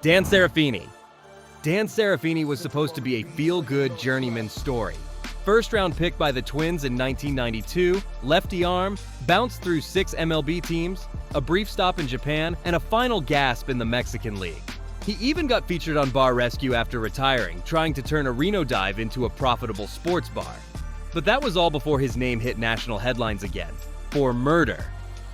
Dan Serafini. Dan Serafini was supposed to be a feel-good journeyman story. First-round pick by the Twins in 1992, lefty arm, bounced through 6 MLB teams, a brief stop in Japan, and a final gasp in the Mexican League. He even got featured on Bar Rescue after retiring, trying to turn a Reno dive into a profitable sports bar. But that was all before his name hit national headlines again, for murder.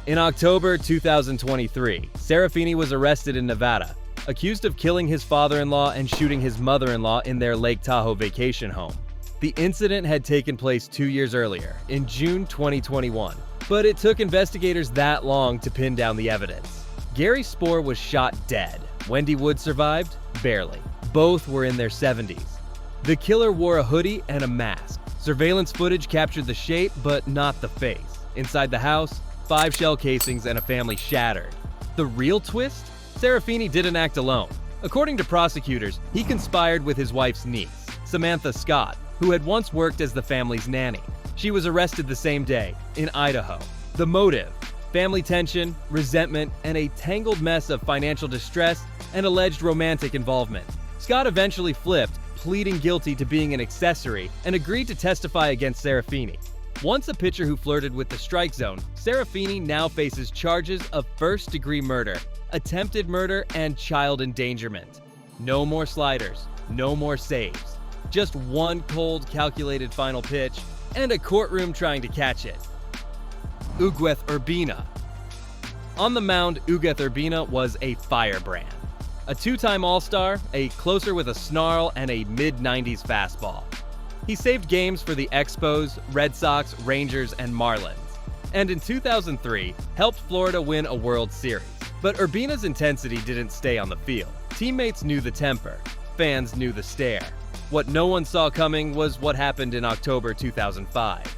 In October 2023, Serafini was arrested in Nevada, accused of killing his father-in-law and shooting his mother-in-law in their Lake Tahoe vacation home. The incident had taken place 2 years earlier, in June 2021, but it took investigators that long to pin down the evidence. Gary Spoor was shot dead. Wendy Wood survived? Barely. Both were in their 70s. The killer wore a hoodie and a mask. Surveillance footage captured the shape, but not the face. Inside the house, 5 shell casings and a family shattered. The real twist? Serafini didn't act alone. According to prosecutors, he conspired with his wife's niece, Samantha Scott, who had once worked as the family's nanny. She was arrested the same day, in Idaho. The motive? Family tension, resentment, and a tangled mess of financial distress and alleged romantic involvement. Scott eventually flipped, pleading guilty to being an accessory, and agreed to testify against Serafini. Once a pitcher who flirted with the strike zone, Serafini now faces charges of first-degree murder, attempted murder, and child endangerment. No more sliders, no more saves. Just one cold, calculated final pitch, and a courtroom trying to catch it. Ugueth Urbina. On the mound, Ugueth Urbina was a firebrand. A 2-time All-Star, a closer with a snarl, and a mid-90s fastball. He saved games for the Expos, Red Sox, Rangers, and Marlins. And in 2003, helped Florida win a World Series. But Urbina's intensity didn't stay on the field. Teammates knew the temper. Fans knew the stare. What no one saw coming was what happened in October 2005.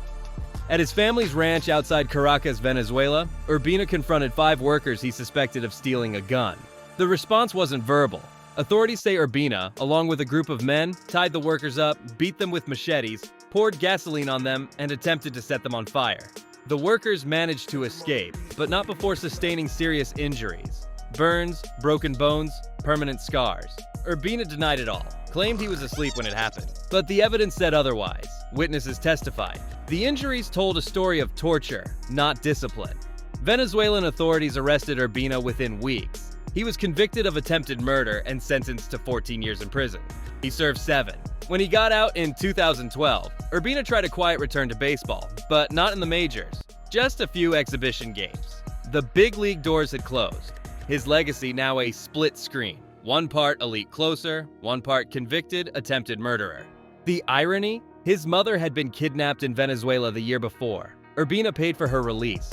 At his family's ranch outside Caracas, Venezuela, Urbina confronted 5 workers he suspected of stealing a gun. The response wasn't verbal. Authorities say Urbina, along with a group of men, tied the workers up, beat them with machetes, poured gasoline on them, and attempted to set them on fire. The workers managed to escape, but not before sustaining serious injuries. Burns, broken bones, permanent scars. Urbina denied it all, claimed he was asleep when it happened. But the evidence said otherwise. Witnesses testified. The injuries told a story of torture, not discipline. Venezuelan authorities arrested Urbina within weeks. He was convicted of attempted murder and sentenced to 14 years in prison. He served 7. When he got out in 2012, Urbina tried a quiet return to baseball, but not in the majors. Just a few exhibition games. The big league doors had closed. His legacy now a split screen. One part elite closer, one part convicted attempted murderer. The irony? His mother had been kidnapped in Venezuela the year before. Urbina paid for her release.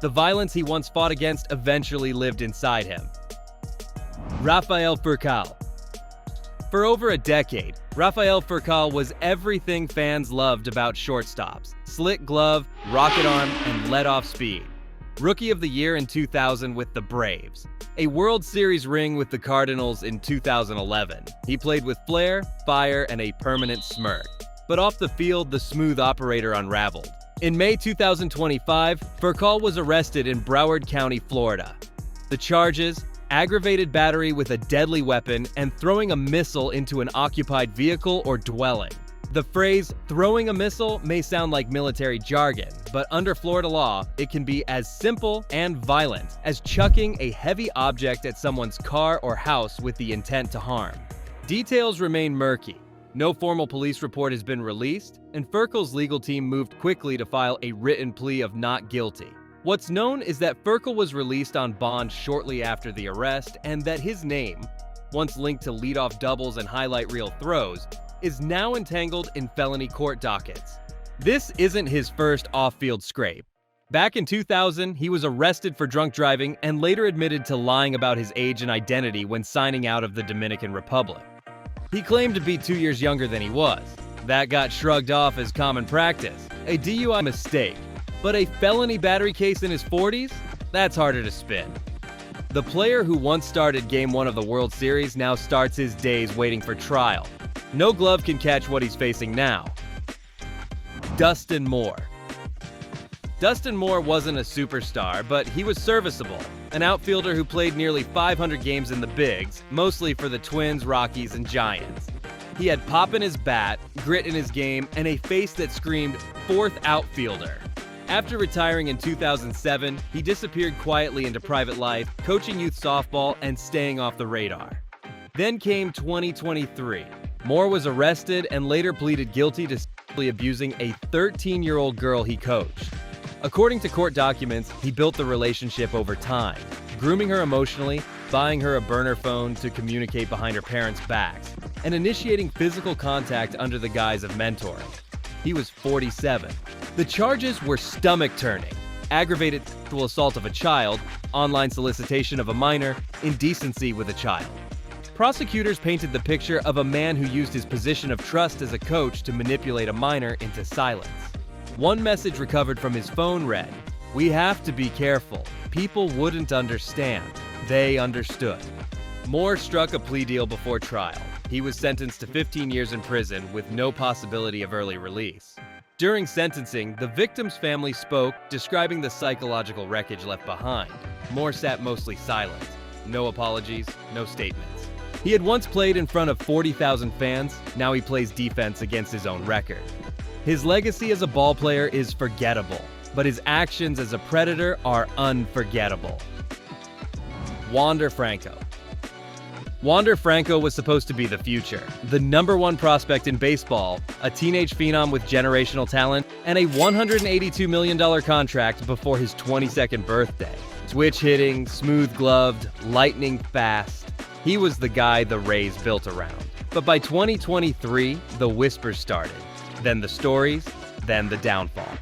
The violence he once fought against eventually lived inside him. Rafael Furcal. For over a decade, Rafael Furcal was everything fans loved about shortstops. Slick glove, rocket arm, and let-off speed. Rookie of the Year in 2000 with the Braves. A World Series ring with the Cardinals in 2011. He played with flair, fire, and a permanent smirk. But off the field, the smooth operator unraveled. In May 2025, Furcal was arrested in Broward County, Florida. The charges: aggravated battery with a deadly weapon and throwing a missile into an occupied vehicle or dwelling. The phrase "throwing a missile" may sound like military jargon, but under Florida law, it can be as simple and violent as chucking a heavy object at someone's car or house with the intent to harm. Details remain murky. No formal police report has been released, and Furcal's legal team moved quickly to file a written plea of not guilty. What's known is that Furcal was released on bond shortly after the arrest, and that his name, once linked to leadoff doubles and highlight reel throws, is now entangled in felony court dockets. This isn't his first off-field scrape. Back in 2000, he was arrested for drunk driving and later admitted to lying about his age and identity when signing out of the Dominican Republic. He claimed to be 2 years younger than he was. That got shrugged off as common practice, a DUI mistake. But a felony battery case in his 40s? That's harder to spin. The player who once started Game 1 of the World Series now starts his days waiting for trial. No glove can catch what he's facing now. Dustin Moore. Dustin Moore wasn't a superstar, but he was serviceable. an outfielder who played nearly 500 games in the bigs, mostly for the Twins, Rockies, and Giants. He had pop in his bat, grit in his game, and a face that screamed fourth outfielder. After retiring in 2007, he disappeared quietly into private life, coaching youth softball and staying off the radar. Then came 2023. Moore was arrested and later pleaded guilty to sexually abusing a 13-year-old girl he coached. According to court documents, he built the relationship over time, grooming her emotionally, buying her a burner phone to communicate behind her parents' backs, and initiating physical contact under the guise of mentoring. He was 47. The charges were stomach-turning: aggravated sexual assault of a child, online solicitation of a minor, indecency with a child. Prosecutors painted the picture of a man who used his position of trust as a coach to manipulate a minor into silence. One message recovered from his phone read, "We have to be careful. People wouldn't understand. They understood." Moore struck a plea deal before trial. He was sentenced to 15 years in prison with no possibility of early release. During sentencing, the victim's family spoke, describing the psychological wreckage left behind. Moore sat mostly silent. No apologies, no statements. He had once played in front of 40,000 fans, now he plays defense against his own record. His legacy as a ball player is forgettable, but his actions as a predator are unforgettable. Wander Franco. Wander Franco was supposed to be the future, the #1 prospect in baseball, a teenage phenom with generational talent, and a $182 million contract before his 22nd birthday. Switch hitting, smooth-gloved, lightning fast. He was the guy the Rays built around. But by 2023, the whispers started. Then the stories, then the downfall.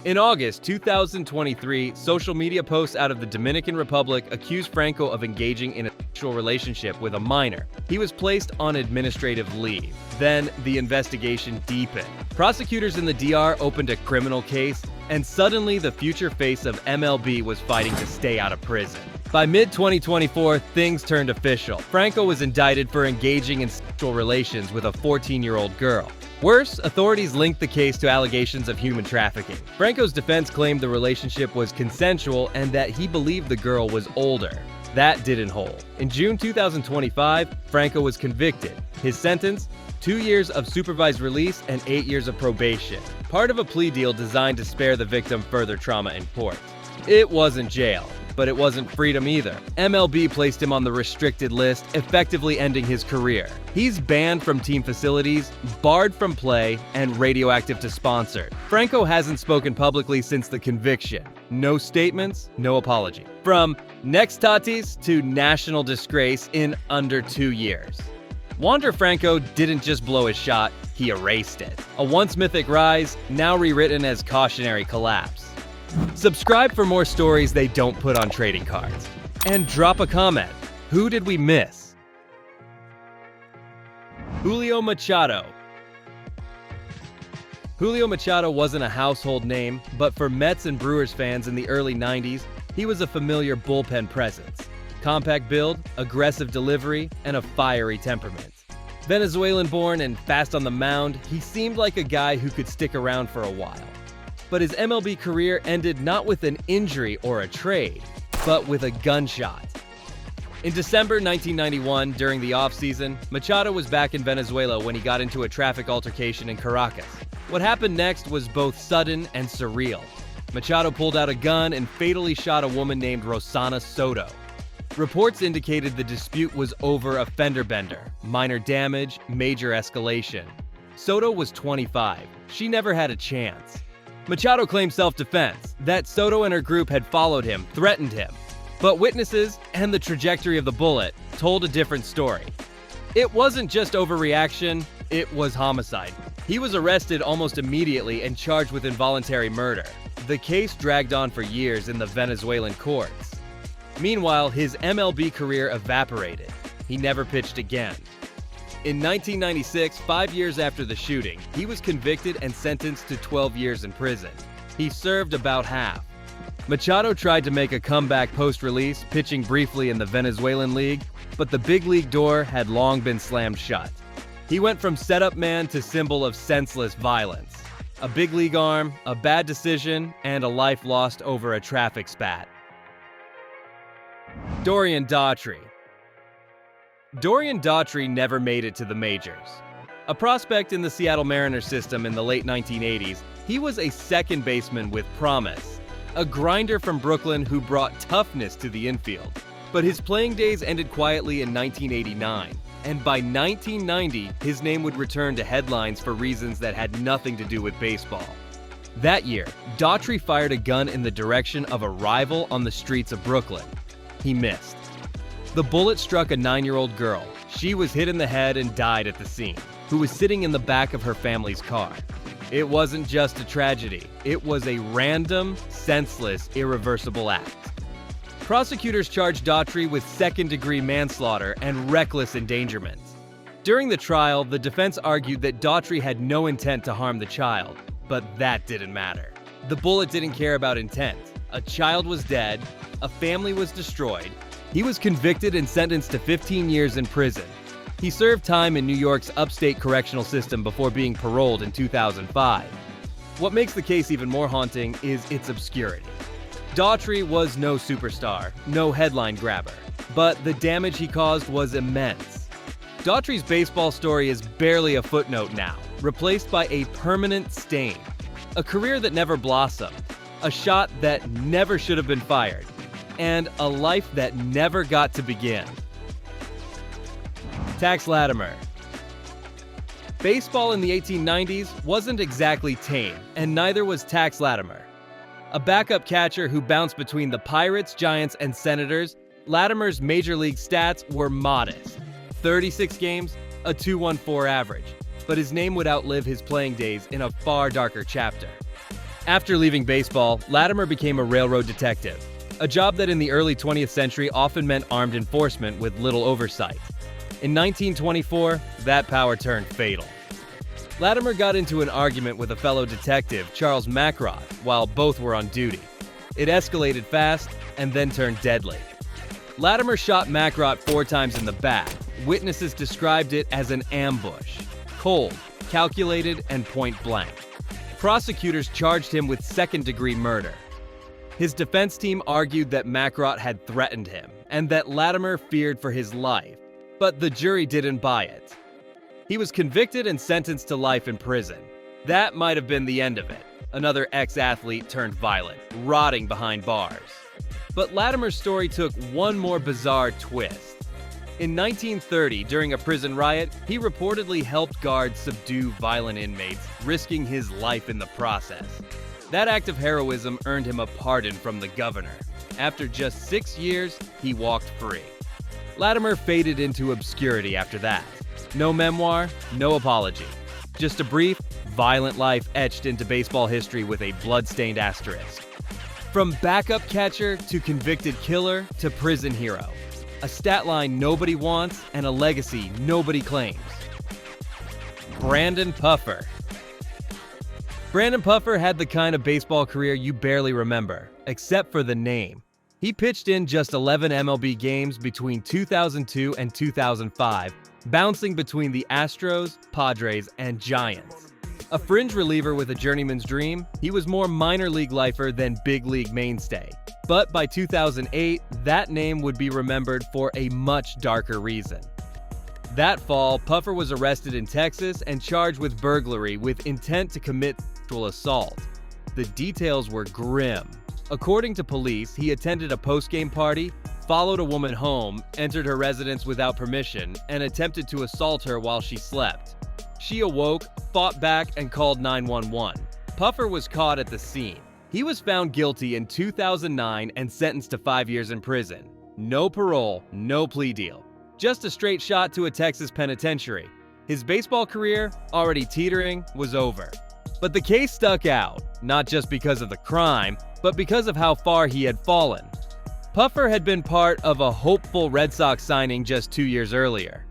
In August 2023, social media posts out of the Dominican Republic accused Franco of engaging in a sexual relationship with a minor. He was placed on administrative leave. Then the investigation deepened. Prosecutors in the DR opened a criminal case, and suddenly the future face of MLB was fighting to stay out of prison. By mid-2024, things turned official. Franco was indicted for engaging in sexual relations with a 14-year-old girl. Worse, authorities linked the case to allegations of human trafficking. Franco's defense claimed the relationship was consensual and that he believed the girl was older. That didn't hold. In June 2025, Franco was convicted. His sentence? 2 years of supervised release and 8 years of probation. Part of a plea deal designed to spare the victim further trauma in court. It wasn't jail, but it wasn't freedom either. MLB placed him on the restricted list, effectively ending his career. He's banned from team facilities, barred from play, and radioactive to sponsored. Franco hasn't spoken publicly since the conviction. No statements, no apology. From next Tatis to national disgrace in under 2 years. Wander Franco didn't just blow his shot, he erased it. A once mythic rise, now rewritten as cautionary collapse. Subscribe for more stories they don't put on trading cards. And drop a comment. Who did we miss? Julio Machado. Julio Machado wasn't a household name, but for Mets and Brewers fans in the early 90s, he was a familiar bullpen presence. Compact build, aggressive delivery, and a fiery temperament. Venezuelan-born and fast on the mound, he seemed like a guy who could stick around for a while. But his MLB career ended not with an injury or a trade, but with a gunshot. In December 1991, during the offseason, Machado was back in Venezuela when he got into a traffic altercation in Caracas. What happened next was both sudden and surreal. Machado pulled out a gun and fatally shot a woman named Rosana Soto. Reports indicated the dispute was over a fender bender, minor damage, major escalation. Soto was 25. She never had a chance. Machado claimed self-defense, that Soto and her group had followed him, threatened him. But witnesses, and the trajectory of the bullet, told a different story. It wasn't just overreaction, it was homicide. He was arrested almost immediately and charged with involuntary murder. The case dragged on for years in the Venezuelan courts. Meanwhile, his MLB career evaporated. He never pitched again. In 1996, 5 years after the shooting, he was convicted and sentenced to 12 years in prison. He served about half. Machado tried to make a comeback post-release, pitching briefly in the Venezuelan League, but the big league door had long been slammed shut. He went from setup man to symbol of senseless violence. A big league arm, a bad decision, and a life lost over a traffic spat. Dorian Daughtry. Dorian Daughtry never made it to the majors. A prospect in the Seattle Mariners system in the late 1980s, he was a second baseman with promise, a grinder from Brooklyn who brought toughness to the infield. But his playing days ended quietly in 1989, and by 1990, his name would return to headlines for reasons that had nothing to do with baseball. That year, Daughtry fired a gun in the direction of a rival on the streets of Brooklyn. He missed. The bullet struck a 9-year-old girl. She was hit in the head and died at the scene, who was sitting in the back of her family's car. It wasn't just a tragedy. It was a random, senseless, irreversible act. Prosecutors charged Daughtry with second-degree manslaughter and reckless endangerment. During the trial, the defense argued that Daughtry had no intent to harm the child, but that didn't matter. The bullet didn't care about intent. A child was dead, a family was destroyed. He was convicted and sentenced to 15 years in prison. He served time in New York's upstate correctional system before being paroled in 2005. What makes the case even more haunting is its obscurity. Daughtry was no superstar, no headline grabber, but the damage he caused was immense. Daughtry's baseball story is barely a footnote now, replaced by a permanent stain. A career that never blossomed, a shot that never should have been fired, and a life that never got to begin. Tax Latimer. Baseball in the 1890s wasn't exactly tame, and neither was Tax Latimer. A backup catcher who bounced between the Pirates, Giants, and Senators, Latimer's major league stats were modest. 36 games, a 2.14 average, but his name would outlive his playing days in a far darker chapter. After leaving baseball, Latimer became a railroad detective, a job that in the early 20th century often meant armed enforcement with little oversight. In 1924, that power turned fatal. Latimer got into an argument with a fellow detective, Charles Macroth, while both were on duty. It escalated fast and then turned deadly. Latimer shot Macroth 4 times in the back. Witnesses described it as an ambush. Cold, calculated, and point blank. Prosecutors charged him with second-degree murder. His defense team argued that Macroth had threatened him and that Latimer feared for his life, but the jury didn't buy it. He was convicted and sentenced to life in prison. That might have been the end of it. Another ex-athlete turned violent, rotting behind bars. But Latimer's story took one more bizarre twist. In 1930, during a prison riot, he reportedly helped guards subdue violent inmates, risking his life in the process. That act of heroism earned him a pardon from the governor. After just 6 years, he walked free. Latimer faded into obscurity after that. No memoir, no apology. Just a brief, violent life etched into baseball history with a blood-stained asterisk. From backup catcher to convicted killer to prison hero. A stat line nobody wants and a legacy nobody claims. Brandon Puffer. Brandon Puffer had the kind of baseball career you barely remember, except for the name. He pitched in just 11 MLB games between 2002 and 2005, bouncing between the Astros, Padres, and Giants. A fringe reliever with a journeyman's dream, he was more minor league lifer than big league mainstay. But by 2008, that name would be remembered for a much darker reason. That fall, Puffer was arrested in Texas and charged with burglary with intent to commit sexual assault. The details were grim. According to police, he attended a post-game party, followed a woman home, entered her residence without permission, and attempted to assault her while she slept. She awoke, fought back, and called 911. Puffer was caught at the scene. He was found guilty in 2009 and sentenced to 5 years in prison. No parole, no plea deal. Just a straight shot to a Texas penitentiary. His baseball career, already teetering, was over. But the case stuck out, not just because of the crime, but because of how far he had fallen. Puffer had been part of a hopeful Red Sox signing just 2 years earlier.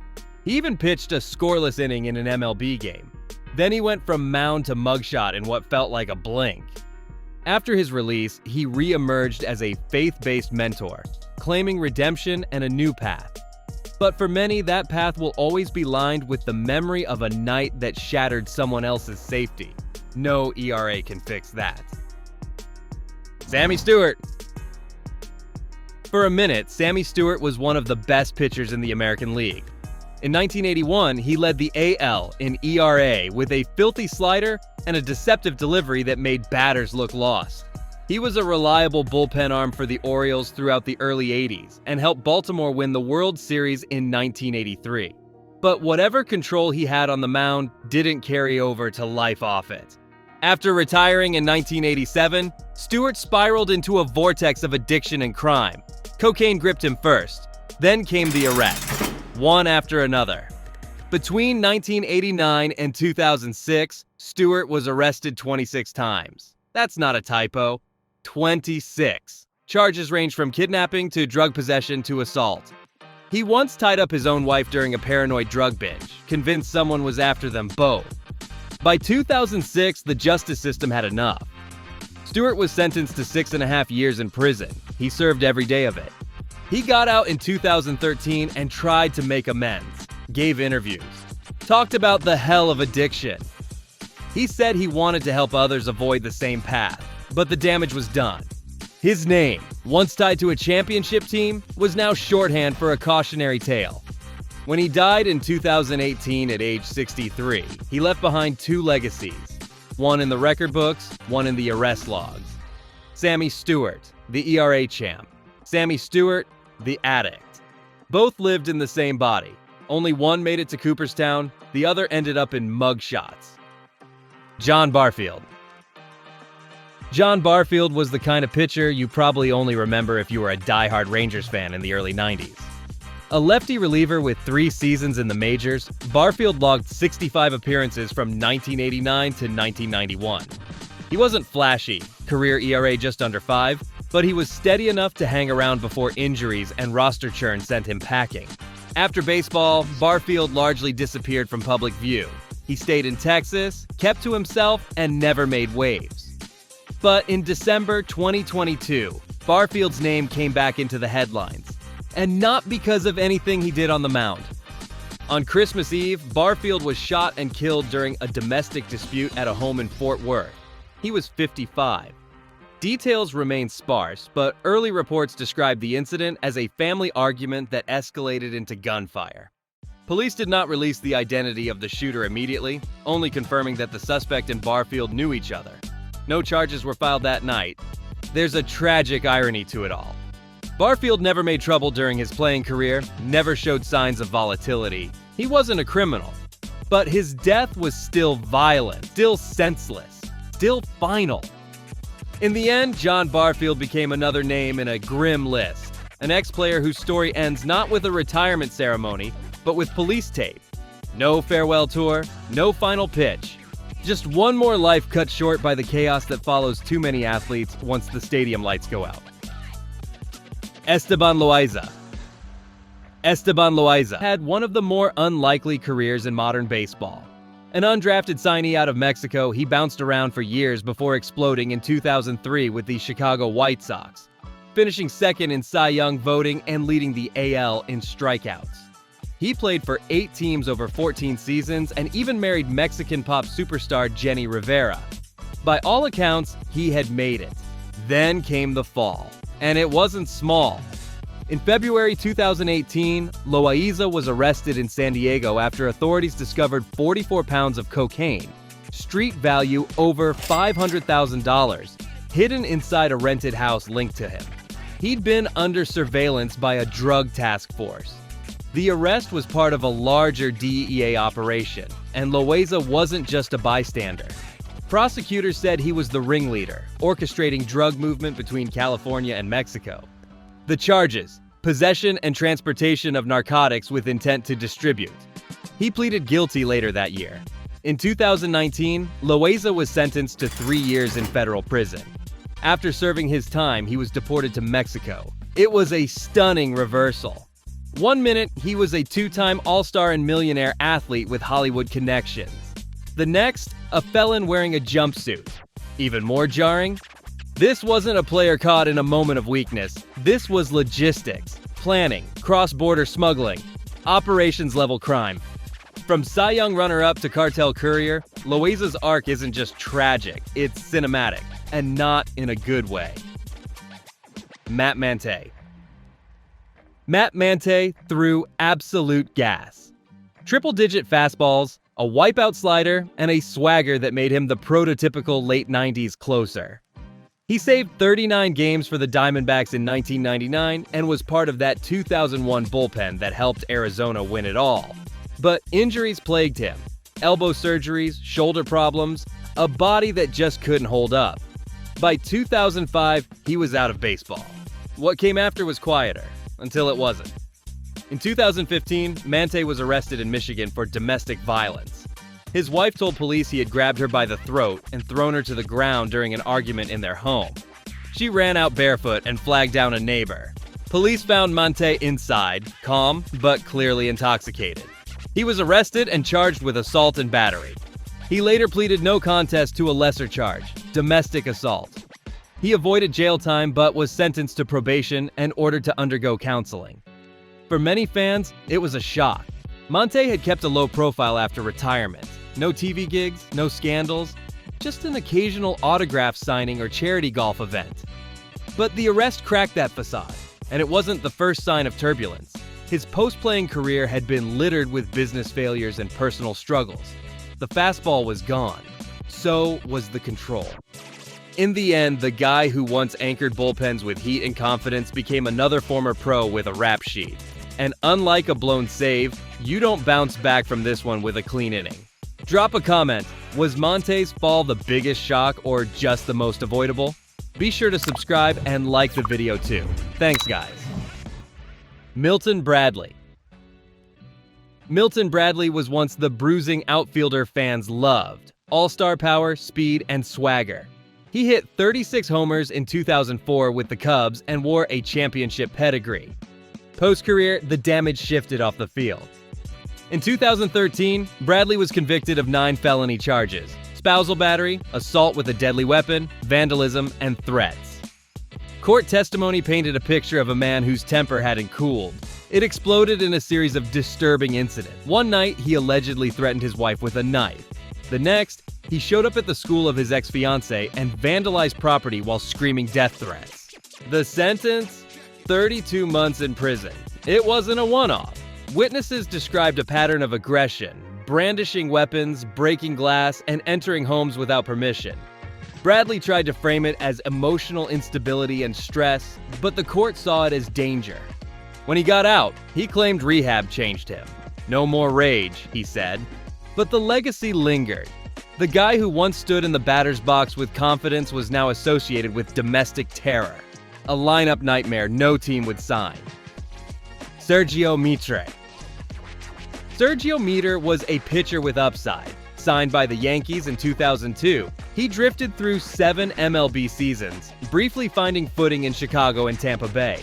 He even pitched a scoreless inning in an MLB game. Then he went from mound to mugshot in what felt like a blink. After his release, he re-emerged as a faith-based mentor, claiming redemption and a new path. But for many, that path will always be lined with the memory of a night that shattered someone else's safety. No ERA can fix that. Sammy Stewart. For a minute, Sammy Stewart was one of the best pitchers in the American League. In 1981, he led the AL in ERA with a filthy slider and a deceptive delivery that made batters look lost. He was a reliable bullpen arm for the Orioles throughout the early 80s and helped Baltimore win the World Series in 1983. But whatever control he had on the mound didn't carry over to life off it. After retiring in 1987, Stewart spiraled into a vortex of addiction and crime. Cocaine gripped him first, then came the arrests, one after another. Between 1989 and 2006, Stewart was arrested 26 times. That's not a typo. 26. Charges range from kidnapping to drug possession to assault. He once tied up his own wife during a paranoid drug binge, convinced someone was after them both. By 2006, the justice system had enough. Stewart was sentenced to 6.5 years in prison. He served every day of it. He got out in 2013 and tried to make amends, gave interviews, talked about the hell of addiction. He said he wanted to help others avoid the same path, but the damage was done. His name, once tied to a championship team, was now shorthand for a cautionary tale. When he died in 2018 at age 63, he left behind two legacies, one in the record books, one in the arrest logs. Sammy Stewart, the ERA champ. Sammy Stewart, the addict. Both lived in the same body. Only one made it to Cooperstown, the other ended up in mugshots. John Barfield. John Barfield was the kind of pitcher you probably only remember if you were a diehard Rangers fan in the early 90s. A lefty reliever with 3 seasons in the majors, Barfield logged 65 appearances from 1989 to 1991. He wasn't flashy, career ERA just under 5, but he was steady enough to hang around before injuries and roster churn sent him packing. After baseball, Barfield largely disappeared from public view. He stayed in Texas, kept to himself, and never made waves. But in December 2022, Barfield's name came back into the headlines. And not because of anything he did on the mound. On Christmas Eve, Barfield was shot and killed during a domestic dispute at a home in Fort Worth. He was 55. Details remain sparse, but early reports described the incident as a family argument that escalated into gunfire. Police did not release the identity of the shooter immediately, only confirming that the suspect and Barfield knew each other. No charges were filed that night. There's a tragic irony to it all. Barfield never made trouble during his playing career, never showed signs of volatility. He wasn't a criminal. But his death was still violent, still senseless, still final. In the end, John Barfield became another name in a grim list. An ex-player whose story ends not with a retirement ceremony, but with police tape. No farewell tour, no final pitch. Just one more life cut short by the chaos that follows too many athletes once the stadium lights go out. Esteban Loaiza. Esteban Loaiza had one of the more unlikely careers in modern baseball. An undrafted signee out of Mexico, he bounced around for years before exploding in 2003 with the Chicago White Sox, finishing second in Cy Young voting and leading the AL in strikeouts. He played for 8 teams over 14 seasons and even married Mexican pop superstar Jenny Rivera. By all accounts, he had made it. Then came the fall. And it wasn't small. In February 2018, Loaiza was arrested in San Diego after authorities discovered 44 pounds of cocaine, street value over $500,000, hidden inside a rented house linked to him. He'd been under surveillance by a drug task force. The arrest was part of a larger DEA operation, and Loaiza wasn't just a bystander. Prosecutors said he was the ringleader, orchestrating drug movement between California and Mexico. The charges: possession and transportation of narcotics with intent to distribute. He pleaded guilty later that year. In 2019, Loaiza was sentenced to 3 years in federal prison. After serving his time, he was deported to Mexico. It was a stunning reversal. One minute, he was a 2-time All-Star and millionaire athlete with Hollywood connections. The next, a felon wearing a jumpsuit. Even more jarring? This wasn't a player caught in a moment of weakness. This was logistics, planning, cross-border smuggling, operations-level crime. From Cy Young runner-up to cartel courier, Loaiza's arc isn't just tragic, it's cinematic, and not in a good way. Matt Mante. Matt Mante threw absolute gas. Triple-digit fastballs, a wipeout slider, and a swagger that made him the prototypical late 90s closer. He saved 39 games for the Diamondbacks in 1999 and was part of that 2001 bullpen that helped Arizona win it all. But injuries plagued him. Elbow surgeries, shoulder problems, a body that just couldn't hold up. By 2005, he was out of baseball. What came after was quieter, until it wasn't. In 2015, Mante was arrested in Michigan for domestic violence. His wife told police he had grabbed her by the throat and thrown her to the ground during an argument in their home. She ran out barefoot and flagged down a neighbor. Police found Mante inside, calm but clearly intoxicated. He was arrested and charged with assault and battery. He later pleaded no contest to a lesser charge, domestic assault. He avoided jail time but was sentenced to probation and ordered to undergo counseling. For many fans, it was a shock. Mante had kept a low profile after retirement. No TV gigs, no scandals, just an occasional autograph signing or charity golf event. But the arrest cracked that facade, and it wasn't the first sign of turbulence. His post-playing career had been littered with business failures and personal struggles. The fastball was gone. So was the control. In the end, the guy who once anchored bullpens with heat and confidence became another former pro with a rap sheet. And unlike a blown save, you don't bounce back from this one with a clean inning. Drop a comment. Was Monte's fall the biggest shock or just the most avoidable? Be sure to subscribe and like the video too. Thanks, guys. Milton Bradley. Milton Bradley was once the bruising outfielder fans loved. All-star power, speed, and swagger. He hit 36 homers in 2004 with the Cubs and wore a championship pedigree. Post-career, the damage shifted off the field. In 2013, Bradley was convicted of 9 felony charges: spousal battery, assault with a deadly weapon, vandalism, and threats. Court testimony painted a picture of a man whose temper hadn't cooled. It exploded in a series of disturbing incidents. One night, he allegedly threatened his wife with a knife. The next, he showed up at the school of his ex-fiancée and vandalized property while screaming death threats. The sentence? 32 months in prison. It wasn't a one-off. Witnesses described a pattern of aggression, brandishing weapons, breaking glass, and entering homes without permission. Bradley tried to frame it as emotional instability and stress, but the court saw it as danger. When he got out, he claimed rehab changed him. No more rage, he said. But the legacy lingered. The guy who once stood in the batter's box with confidence was now associated with domestic terror. A lineup nightmare no team would sign. Sergio Mitre. Sergio Mitre was a pitcher with upside. Signed by the Yankees in 2002, he drifted through 7 MLB seasons, briefly finding footing in Chicago and Tampa Bay.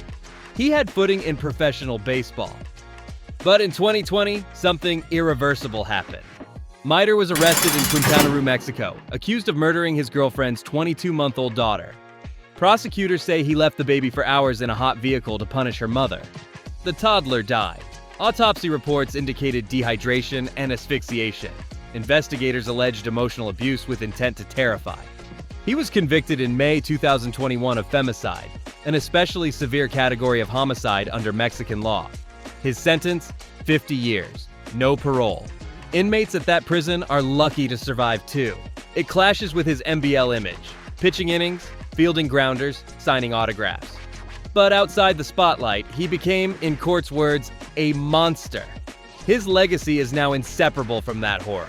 He had footing in professional baseball. But in 2020, something irreversible happened. Mitre was arrested in Quintana Roo, Mexico, accused of murdering his girlfriend's 22-month-old daughter. Prosecutors say he left the baby for hours in a hot vehicle to punish her mother. The toddler died. Autopsy reports indicated dehydration and asphyxiation. Investigators alleged emotional abuse with intent to terrify. He was convicted in May 2021 of femicide, an especially severe category of homicide under Mexican law. His sentence? 50 years. No parole. Inmates at that prison are lucky to survive too. It clashes with his MBL image. Pitching innings, fielding grounders, signing autographs. But outside the spotlight, he became, in court's words, a monster. His legacy is now inseparable from that horror.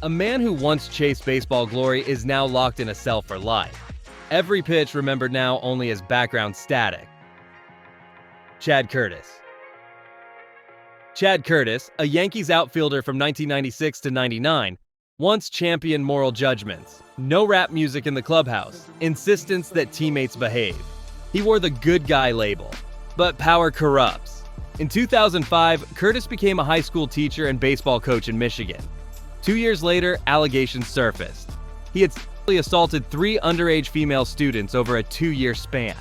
A man who once chased baseball glory is now locked in a cell for life. Every pitch remembered now only as background static. Chad Curtis. Chad Curtis, a Yankees outfielder from 1996 to 99, once championed moral judgments. No rap music in the clubhouse. Insistence that teammates behave. He wore the good guy label. But power corrupts. In 2005, Curtis became a high school teacher and baseball coach in Michigan. 2 years later, allegations surfaced. He had sexually assaulted 3 underage female students over a 2-year span.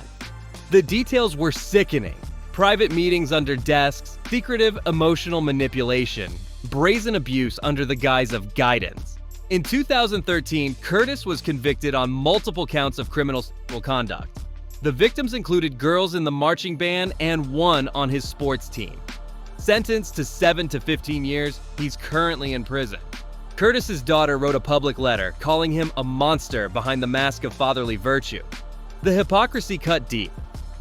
The details were sickening. Private meetings under desks, secretive emotional manipulation, brazen abuse under the guise of guidance. In 2013, Curtis was convicted on multiple counts of criminal sexual conduct. The victims included girls in the marching band and one on his sports team. Sentenced to 7 to 15 years, he's currently in prison. Curtis's daughter wrote a public letter calling him a monster behind the mask of fatherly virtue. The hypocrisy cut deep.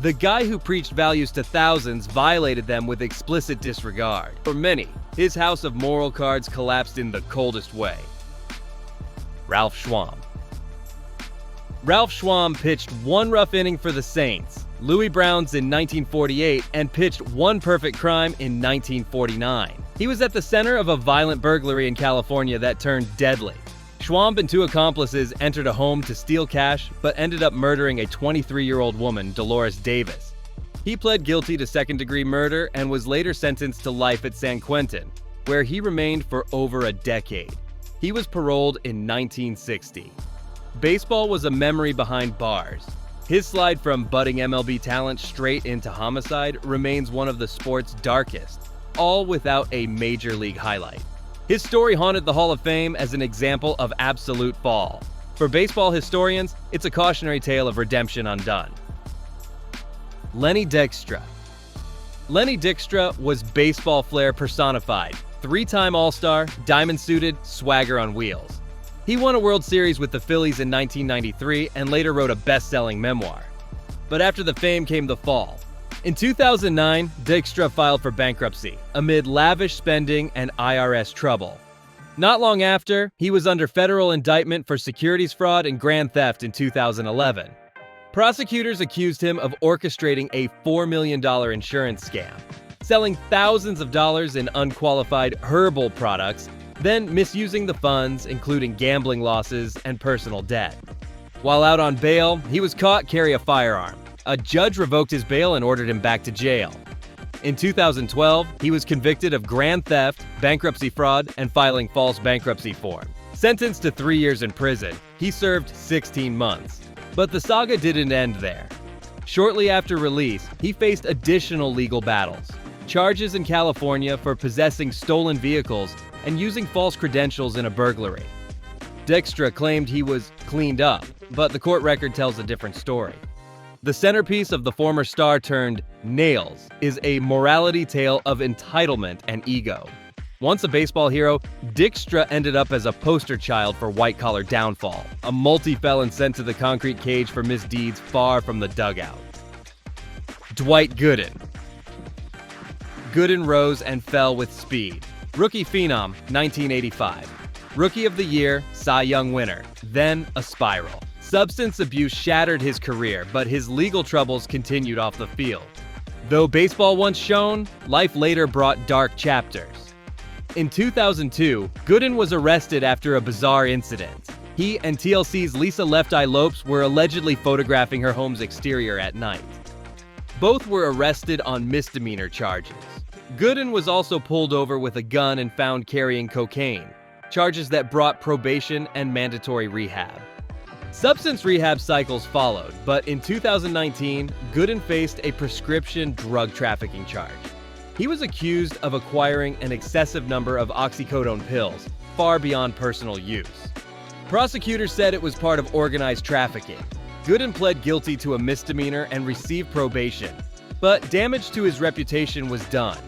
The guy who preached values to thousands violated them with explicit disregard. For many, his house of moral cards collapsed in the coldest way. Ralph Schwamb. Ralph Schwamb pitched one rough inning for the Saints, Louis Browns in 1948, and pitched one perfect crime in 1949. He was at the center of a violent burglary in California that turned deadly. Schwamb and two accomplices entered a home to steal cash, but ended up murdering a 23-year-old woman, Dolores Davis. He pled guilty to second-degree murder and was later sentenced to life at San Quentin, where he remained for over a decade. He was paroled in 1960. Baseball was a memory behind bars. His slide from budding MLB talent straight into homicide remains one of the sport's darkest, all without a major league highlight. His story haunted the Hall of Fame as an example of absolute fall. For baseball historians, it's a cautionary tale of redemption undone. Lenny Dykstra. Lenny Dykstra was baseball flair personified. Three-time All-Star, diamond-suited, swagger on wheels. He won a World Series with the Phillies in 1993 and later wrote a best-selling memoir. But after the fame came the fall. In 2009, Dykstra filed for bankruptcy amid lavish spending and IRS trouble. Not long after, he was under federal indictment for securities fraud and grand theft in 2011. Prosecutors accused him of orchestrating a $4 million insurance scam, selling thousands of dollars in unqualified herbal products, then misusing the funds, including gambling losses and personal debt. While out on bail, he was caught carrying a firearm. A judge revoked his bail and ordered him back to jail. In 2012, he was convicted of grand theft, bankruptcy fraud, and filing false bankruptcy form. Sentenced to 3 years in prison, he served 16 months. But the saga didn't end there. Shortly after release, he faced additional legal battles. Charges in California for possessing stolen vehicles and using false credentials in a burglary. Dykstra claimed he was cleaned up, but the court record tells a different story. The centerpiece of the former star turned Nails is a morality tale of entitlement and ego. Once a baseball hero, Dykstra ended up as a poster child for white-collar downfall, a multi-felon sent to the concrete cage for misdeeds far from the dugout. Dwight Gooden. Gooden rose and fell with speed. Rookie phenom, 1985. Rookie of the Year, Cy Young winner, then a spiral. Substance abuse shattered his career, but his legal troubles continued off the field. Though baseball once shone, life later brought dark chapters. In 2002, Gooden was arrested after a bizarre incident. He and TLC's Lisa Left Eye Lopes were allegedly photographing her home's exterior at night. Both were arrested on misdemeanor charges. Gooden was also pulled over with a gun and found carrying cocaine, charges that brought probation and mandatory rehab. Substance rehab cycles followed, but in 2019, Gooden faced a prescription drug trafficking charge. He was accused of acquiring an excessive number of oxycodone pills, far beyond personal use. Prosecutors said it was part of organized trafficking. Gooden pled guilty to a misdemeanor and received probation, but damage to his reputation was done.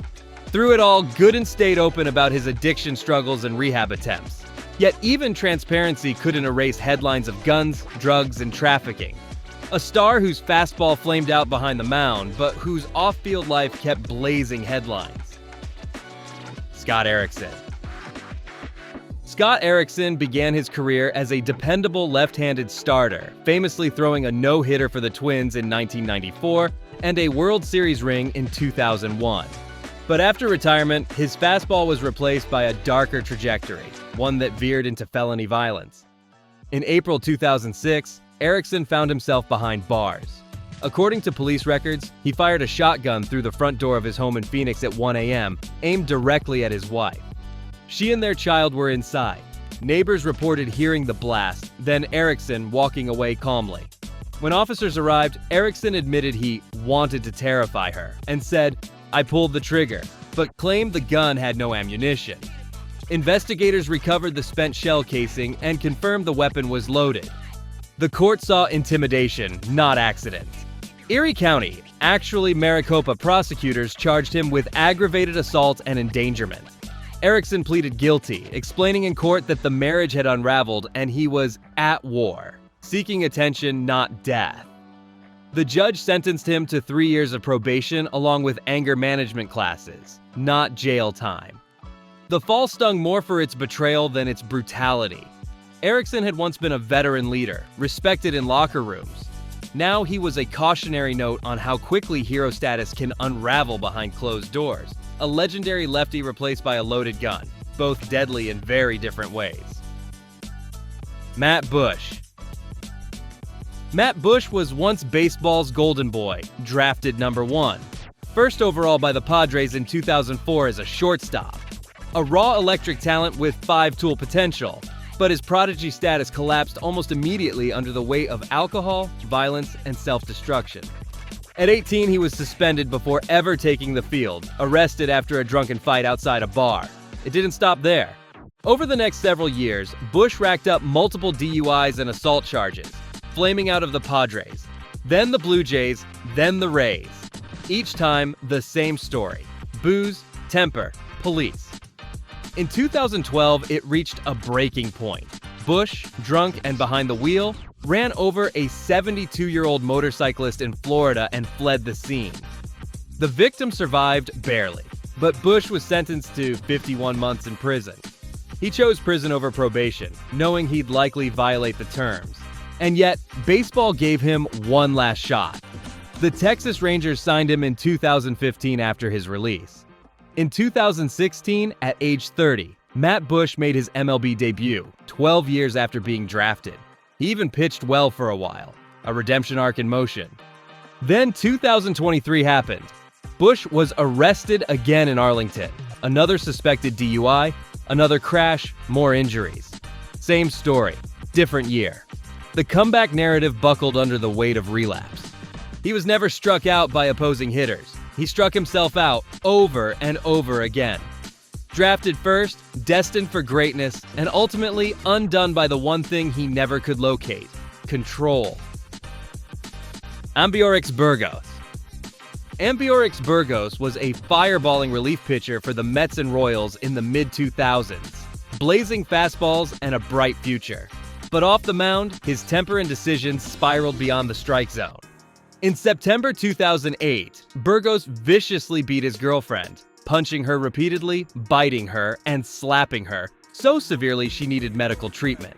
Through it all, Gooden stayed open about his addiction struggles and rehab attempts. Yet even transparency couldn't erase headlines of guns, drugs, and trafficking. A star whose fastball flamed out behind the mound, but whose off-field life kept blazing headlines. Scott Erickson. Scott Erickson began his career as a dependable left-handed starter, famously throwing a no-hitter for the Twins in 1994 and a World Series ring in 2001. But after retirement, his fastball was replaced by a darker trajectory, one that veered into felony violence. In April 2006, Erickson found himself behind bars. According to police records, he fired a shotgun through the front door of his home in Phoenix at 1 a.m., aimed directly at his wife. She and their child were inside. Neighbors reported hearing the blast, then Erickson walking away calmly. When officers arrived, Erickson admitted he wanted to terrify her and said, "I pulled the trigger," but claimed the gun had no ammunition. Investigators recovered the spent shell casing and confirmed the weapon was loaded. The court saw intimidation, not accident. Erie County, actually Maricopa prosecutors charged him with aggravated assault and endangerment. Erickson pleaded guilty, explaining in court that the marriage had unraveled and he was at war, seeking attention, not death. The judge sentenced him to 3 years of probation along with anger management classes, not jail time. The fall stung more for its betrayal than its brutality. Erickson had once been a veteran leader, respected in locker rooms. Now he was a cautionary note on how quickly hero status can unravel behind closed doors. A legendary lefty replaced by a loaded gun, both deadly in very different ways. Matt Bush. Matt Bush was once baseball's golden boy, drafted number 1. First overall by the Padres in 2004 as a shortstop. A raw electric talent with 5-tool potential, but his prodigy status collapsed almost immediately under the weight of alcohol, violence, and self-destruction. At 18, he was suspended before ever taking the field, arrested after a drunken fight outside a bar. It didn't stop there. Over the next several years, Bush racked up multiple DUIs and assault charges, flaming out of the Padres, then the Blue Jays, then the Rays. Each time, the same story: booze, temper, police. In 2012, it reached a breaking point. Bush, drunk and behind the wheel, ran over a 72-year-old motorcyclist in Florida and fled the scene. The victim survived barely, but Bush was sentenced to 51 months in prison. He chose prison over probation, knowing he'd likely violate the terms. And yet, baseball gave him one last shot. The Texas Rangers signed him in 2015 after his release. In 2016, at age 30, Matt Bush made his MLB debut, 12 years after being drafted. He even pitched well for a while, a redemption arc in motion. Then 2023 happened. Bush was arrested again in Arlington. Another suspected DUI, another crash, more injuries. Same story, different year. The comeback narrative buckled under the weight of relapse. He was never struck out by opposing hitters. He struck himself out over and over again. Drafted first, destined for greatness, and ultimately undone by the one thing he never could locate: control. Ambiorix Burgos. Ambiorix Burgos was a fireballing relief pitcher for the Mets and Royals in the mid-2000s. Blazing fastballs and a bright future. But off the mound, his temper and decisions spiraled beyond the strike zone. In September 2008, Burgos viciously beat his girlfriend, punching her repeatedly, biting her, and slapping her, so severely she needed medical treatment.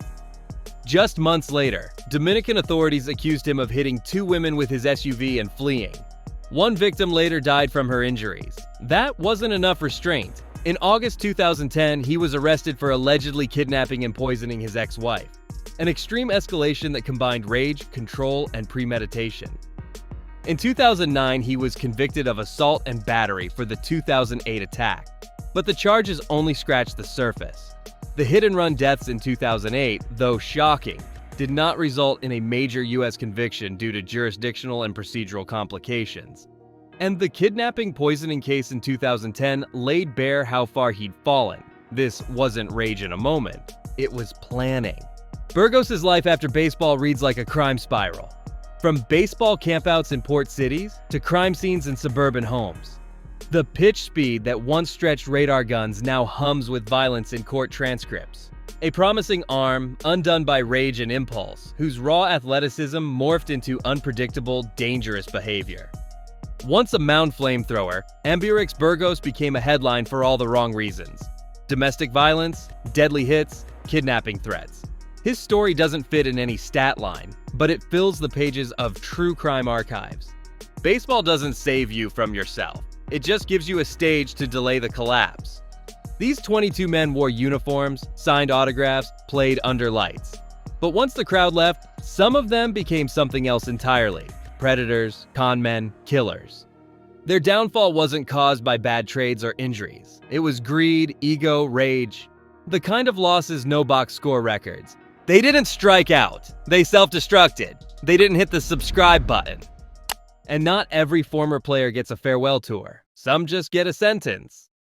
Just months later, Dominican authorities accused him of hitting 2 women with his SUV and fleeing. One victim later died from her injuries. That wasn't enough restraint. In August 2010, he was arrested for allegedly kidnapping and poisoning his ex-wife. An extreme escalation that combined rage, control, and premeditation. In 2009, he was convicted of assault and battery for the 2008 attack, but the charges only scratched the surface. The hit-and-run deaths in 2008, though shocking, did not result in a major U.S. conviction due to jurisdictional and procedural complications. And the kidnapping poisoning case in 2010 laid bare how far he'd fallen. This wasn't rage in a moment, it was planning. Burgos' life after baseball reads like a crime spiral. From baseball campouts in port cities to crime scenes in suburban homes. The pitch speed that once stretched radar guns now hums with violence in court transcripts. A promising arm, undone by rage and impulse, whose raw athleticism morphed into unpredictable, dangerous behavior. Once a mound flamethrower, Ambiorix Burgos became a headline for all the wrong reasons. Domestic violence, deadly hits, kidnapping threats. His story doesn't fit in any stat line, but it fills the pages of true crime archives. Baseball doesn't save you from yourself. It just gives you a stage to delay the collapse. These 22 men wore uniforms, signed autographs, played under lights. But once the crowd left, some of them became something else entirely. Predators, con men, killers. Their downfall wasn't caused by bad trades or injuries. It was greed, ego, rage. The kind of losses no box score records. They didn't strike out. They self-destructed. They didn't hit the subscribe button. And not every former player gets a farewell tour. Some just get a sentence.